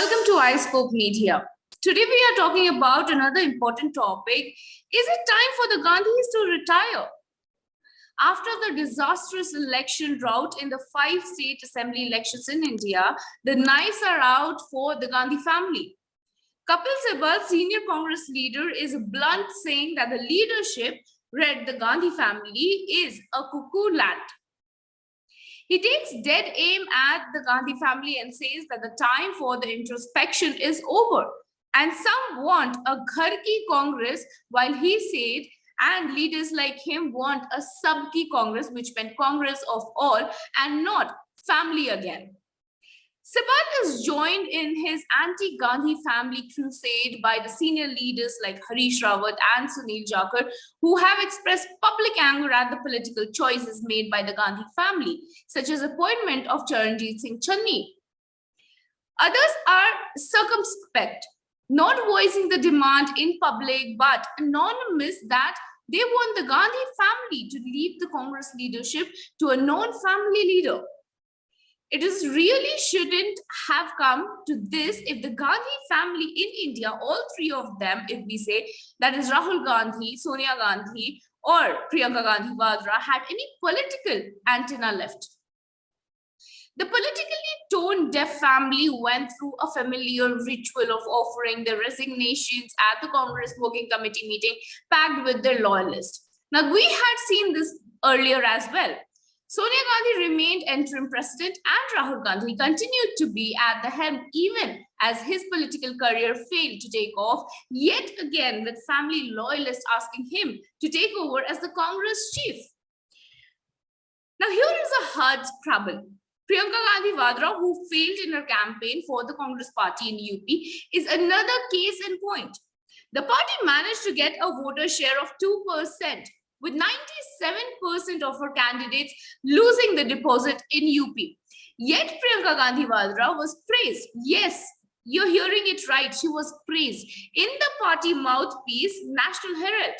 Welcome to iScope Media. Today we are talking about another important topic. Is it time for the Gandhis to retire? After the disastrous election rout in the 5 state assembly elections in India, the knives are out for the Gandhi family. Kapil Sibal, senior Congress leader, is blunt saying that the leadership, read the Gandhi family, is a cuckoo land. He takes dead aim at the Gandhi family and says that the time for the introspection is over. And some want a Ghar ki Congress, while he said, and leaders like him want a Sabki Congress, which meant Congress of all and not family again. Sibal is joined in his anti-Gandhi family crusade by the senior leaders like Harish Rawat and Sunil Jakar, who have expressed public anger at the political choices made by the Gandhi family, such as appointment of Charanjit Singh Channi. Others are circumspect, not voicing the demand in public, but anonymous that they want the Gandhi family to leave the Congress leadership to a non-family leader. It is really shouldn't have come to this if the Gandhi family in India, all three of them, if we say, that is Rahul Gandhi, Sonia Gandhi, or Priyanka Gandhi Vadra, had any political antenna left. The politically tone-deaf family went through a familiar ritual of offering their resignations at the Congress Working Committee meeting packed with their loyalists. Now, we had seen this earlier as well. Sonia Gandhi remained interim president and Rahul Gandhi continued to be at the helm even as his political career failed to take off, yet again with family loyalists asking him to take over as the Congress chief. Now, here is a hard trouble. Priyanka Gandhi Vadra, who failed in her campaign for the Congress party in UP, is another case in point. The party managed to get a voter share of 2%, with 97% of her candidates losing the deposit in UP. Yet Priyanka Gandhi Vadra was praised. Yes, you're hearing it right. She was praised in the party mouthpiece, National Herald.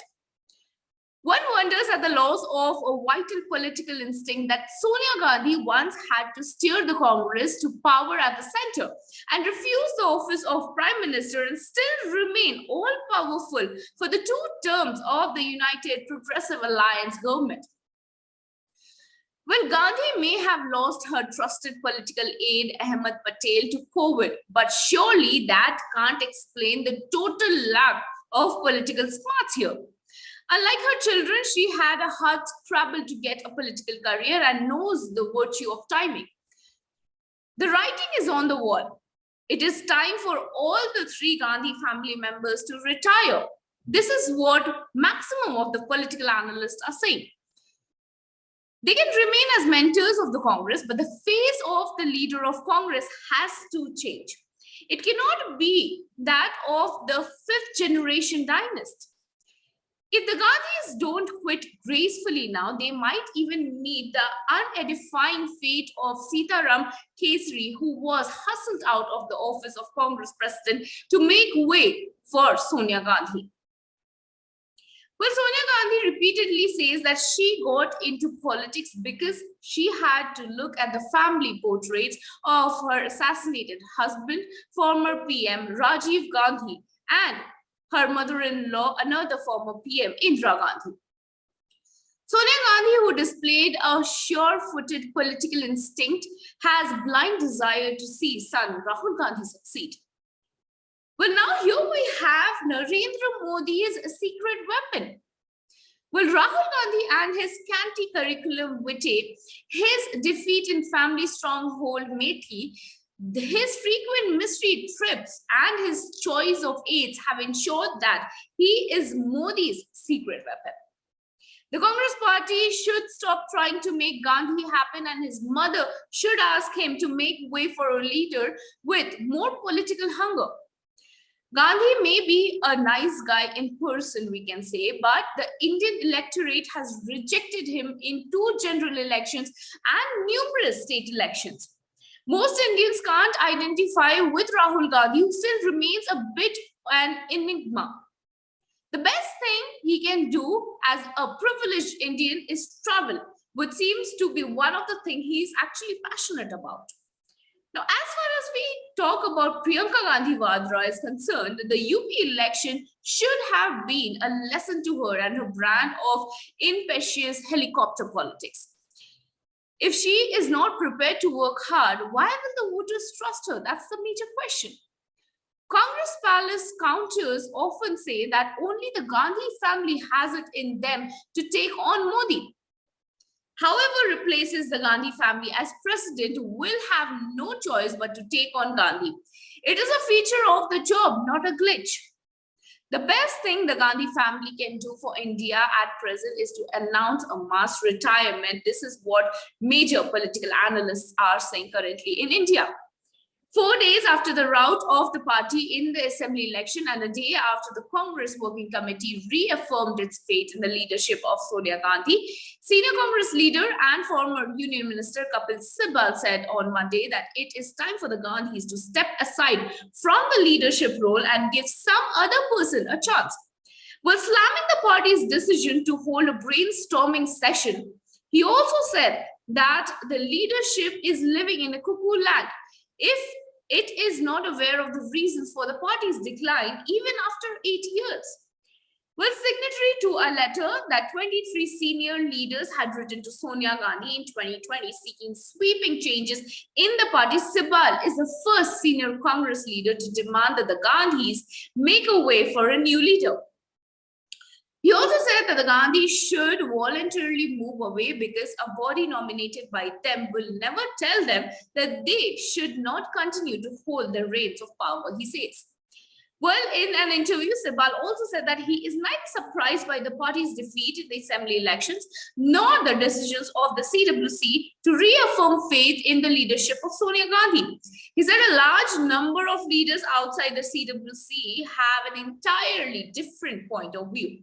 One wonders at the loss of a vital political instinct that Sonia Gandhi once had to steer the Congress to power at the center and refuse the office of Prime Minister and still remain all-powerful for the 2 terms of the United Progressive Alliance government. Well, Gandhi may have lost her trusted political aide Ahmed Patel to COVID, but surely that can't explain the total lack of political smarts here. Unlike her children, she had a hard scrabble to get a political career and knows the virtue of timing. The writing is on the wall. It is time for all the 3 Gandhi family members to retire. This is what maximum of the political analysts are saying. They can remain as mentors of the Congress, but the face of the leader of Congress has to change. It cannot be that of the 5th generation dynasty. If the Gandhis don't quit gracefully now, they might even meet the unedifying fate of Sitaram Kesari, who was hustled out of the office of Congress president to make way for Sonia Gandhi. Well, Sonia Gandhi repeatedly says that she got into politics because she had to look at the family portraits of her assassinated husband, former PM Rajiv Gandhi, and her mother-in-law, another former PM, Indira Gandhi. Sonia Gandhi, who displayed a sure-footed political instinct, has blind desire to see son Rahul Gandhi succeed. Well, now here we have Narendra Modi's secret weapon. Well, Rahul Gandhi and his scanty curriculum vitae, his defeat in family stronghold Methi, his frequent mystery trips and his choice of aides have ensured that he is Modi's secret weapon. The Congress party should stop trying to make Gandhi happen, and his mother should ask him to make way for a leader with more political hunger. Gandhi may be a nice guy in person, we can say, but the Indian electorate has rejected him in 2 general elections and numerous state elections. Most Indians can't identify with Rahul Gandhi, who still remains a bit an enigma. The best thing he can do as a privileged Indian is travel, which seems to be one of the things he's actually passionate about. Now, as far as we talk about Priyanka Gandhi Vadra is concerned, the UP election should have been a lesson to her and her brand of impetuous helicopter politics. If she is not prepared to work hard, why will the voters trust her? That's the major question. Congress palace counters often say that only the Gandhi family has it in them to take on Modi. Whoever replaces the Gandhi family as president will have no choice but to take on Gandhi. It is a feature of the job, not a glitch. The best thing the Gandhi family can do for India at present is to announce a mass retirement. This is what major political analysts are saying currently in India. 4 days after the rout of the party in the assembly election and a day after the Congress Working Committee reaffirmed its faith in the leadership of Sonia Gandhi, senior Congress leader and former Union Minister Kapil Sibal said on Monday that it is time for the Gandhis to step aside from the leadership role and give some other person a chance. While slamming the party's decision to hold a brainstorming session, he also said that the leadership is living in a cuckoo land if it is not aware of the reasons for the party's decline even after 8 years. Well, signatory to a letter that 23 senior leaders had written to Sonia Gandhi in 2020 seeking sweeping changes in the party, Sibal is the first senior Congress leader to demand that the Gandhis make a way for a new leader. He also said that the Gandhis should voluntarily move away because a body nominated by them will never tell them that they should not continue to hold the reins of power, he says. Well, in an interview, Sibal also said that he is neither surprised by the party's defeat in the assembly elections nor the decisions of the CWC to reaffirm faith in the leadership of Sonia Gandhi. He said a large number of leaders outside the CWC have an entirely different point of view.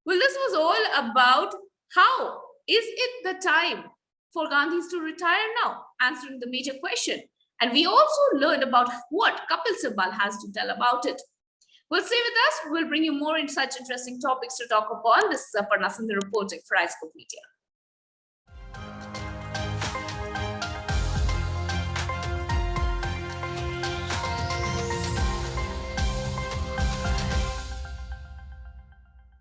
Well, this was all about how is it the time for Gandhis to retire now, answering the major question. And we also learned about what Kapil Sibal has to tell about it. Well, stay with us. We'll bring you more in such interesting topics to talk upon. This is Aparna Sindhu reporting for iScope Media.